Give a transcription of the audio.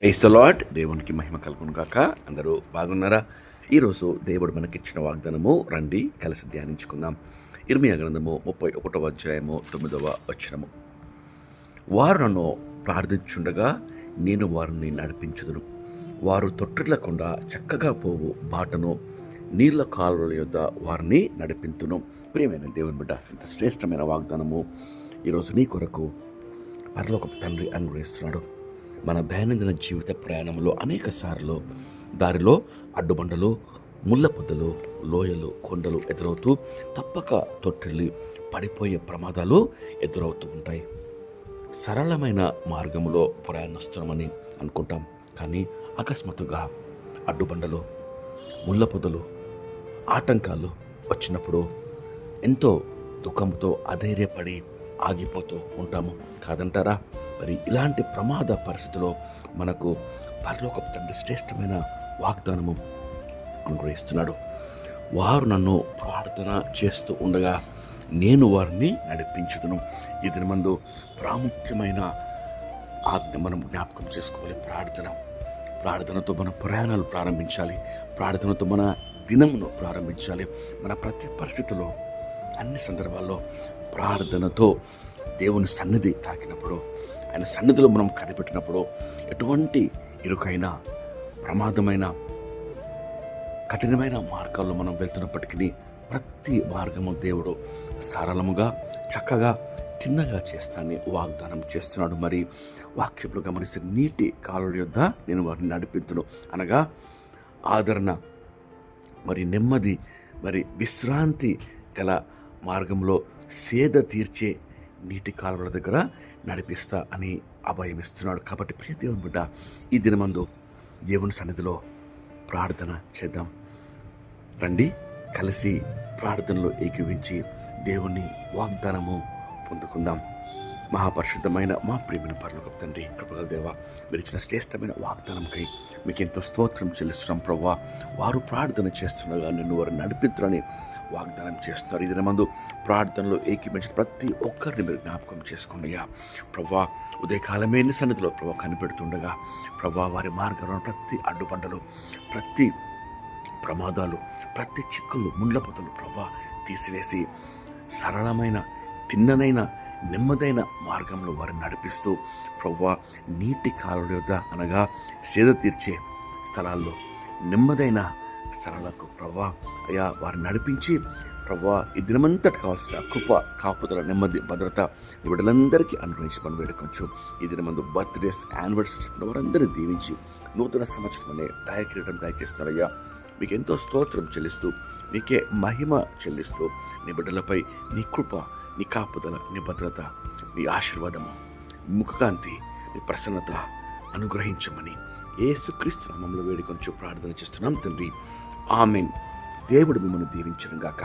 Praise the lord. దేవునికి మహిమ కలుగును గాక. అందరూ బాగున్నారా? ఈరోజు దేవుడు మనకిచ్చిన వాగ్దానము రండి కలిసి ధ్యానించుకుందాం. ఇర్మీయా గ్రంథము 31వ అధ్యాయము 9వ వచనము. వారు నన్ను ప్రార్థించుండగా నేను వారిని నడిపించుదును. వారు తొట్టిల్లకుండా చక్కగా పోవు బాటను నీళ్ల కాలువల యొద్ద వారిని నడిపించును. ప్రియమైన దేవుని బిడ్డ, ఇంత శ్రేష్టమైన వాగ్దానము ఈరోజు నీ కొరకు పరలోకపు తండ్రి అనుగ్రహిస్తున్నాడు. మన దైనందిన జీవిత ప్రయాణంలో అనేక సార్లు దారిలో అడ్డుబండలు, ముళ్ళ పొదలు, లోయలు, కొండలు ఎదురవుతూ తప్పక తొట్టిల్లి పడిపోయే ప్రమాదాలు ఎదురవుతూ ఉంటాయి. సరళమైన మార్గంలో ప్రయాణిస్తున్నామని అనుకుంటాం, కానీ అకస్మాత్తుగా అడ్డుబండలు, ముళ్ళ పొదలు, ఆటంకాలు వచ్చినప్పుడు ఎంతో దుఃఖంతో అధైర్యపడి ఆగిపోతూ ఉంటాము కాదంటారా? మరి ఇలాంటి ప్రమాద పరిస్థితిలో మనకు పరలోకపు తండ్రి శ్రేష్టమైన వాగ్దానము అనుగ్రహిస్తున్నాడు. వారు నన్ను ప్రార్థన చేస్తూ ఉండగా నేను వారిని నడిపించుదును. ఈ దినమందు ప్రాముఖ్యమైన ఆజ్ఞ మనం జ్ఞాపకం చేసుకోవాలి. ప్రార్థనతో మన ప్రయాణాలు ప్రారంభించాలి. ప్రార్థనతో మన దినమును ప్రారంభించాలి. మన ప్రతి పరిస్థితిలో, అన్ని సందర్భాల్లో ప్రార్థనతో దేవుని సన్నిధి తాకినప్పుడు, ఆయన సన్నిధిలో మనం కనిపెట్టినప్పుడు ఎటువంటి ఇరుకైన, ప్రమాదమైన, కఠినమైన మార్గాల్లో మనం వెళ్తున్నప్పటికీ ప్రతి మార్గము దేవుడు సరళముగా, చక్కగా, తిన్నగా చేస్తానని వాగ్దానం చేస్తున్నాడు. మరి వాక్యంలో గమనిస్తే నీటి కాలువల యొద్ద నేను వారిని నడిపించును అనగా ఆదరణ, మరి నెమ్మది, మరి విశ్రాంతి గల మార్గంలో సేద తీర్చే నీటి కాలువల దగ్గర నడిపిస్తా అని అభయం ఇస్తున్నాడు. కాబట్టి ప్రియ దేవుని బిడ్డ, ఈ దినమందు దేవుని సన్నిధిలో ప్రార్థన చేద్దాం. రండి కలిసి ప్రార్థనలో ఏకీవించి దేవుని వాగ్దానము పొందుకుందాం. మహాపరిశుద్ధమైన మా ప్రియమైన పరలోకపు తండ్రి, కృపగల దేవ, మీరు ఇచ్చిన శ్రేష్టమైన వాగ్దానంకై మీకు ఎంతో స్తోత్రం చెల్లిస్తున్నాం ప్రభువా. వారు ప్రార్థన చేస్తుండగా నిన్ను వారు నడిపించాలని వాగ్దానం చేస్తున్నారు. ఈ దినమందు ప్రార్థనలో ఏకీభించిన ప్రతి ఒక్కరిని మీరు జ్ఞాపకం చేసుకోండి ప్రభువా. ఉదయకాలమే నీ సన్నిధిలో ప్రభావ కనిపెడుతుండగా ప్రభువా, వారి మార్గంలో ప్రతి అడ్డుబండలు, ప్రతి ప్రమాదాలు, ప్రతి చిక్కులు, ముండ్ల పొదలు ప్రభావ తీసివేసి సరళమైన, తిన్ననైన, నెమ్మదైన మార్గంలో వారిని నడిపిస్తూ ప్రభువా, నీటి కాలువల యొద్ద అనగా సేద తీర్చే స్థలాల్లో, నెమ్మదైన స్థలాలకు ప్రభువా అయ్యా వారిని నడిపించి ప్రభువా, ఈ దినమంతటి కావాల్సిన కృప, కాపుదల, నెమ్మది, భద్రత వీళ్ళందరికీ అనుగ్రహించి మనం వేడుకొంచు. ఈ దినమందు బర్త్డేస్, యానివర్సరీ చెప్పిన వారందరినీ దీవించి నూతన సంవత్సరం అనే దయకిరీటం దయచేస్తున్నారయ్యా. మీకు ఎంతో స్తోత్రం చెల్లిస్తూ, మీకే మహిమ చెల్లిస్తూ, నీ బిడ్డలపై నీ కృప, నీ కాపుదల, నీ భద్రత, నీ ఆశీర్వాదము, ముఖకాంతి, నీ ప్రసన్నత అనుగ్రహించమని యేసుక్రీస్తు నామములో వేడుకొంచు ప్రార్థన చేస్తున్నాం తండ్రి. ఆమేన్. దేవుడు మిమ్మల్ని దీవించును గాక.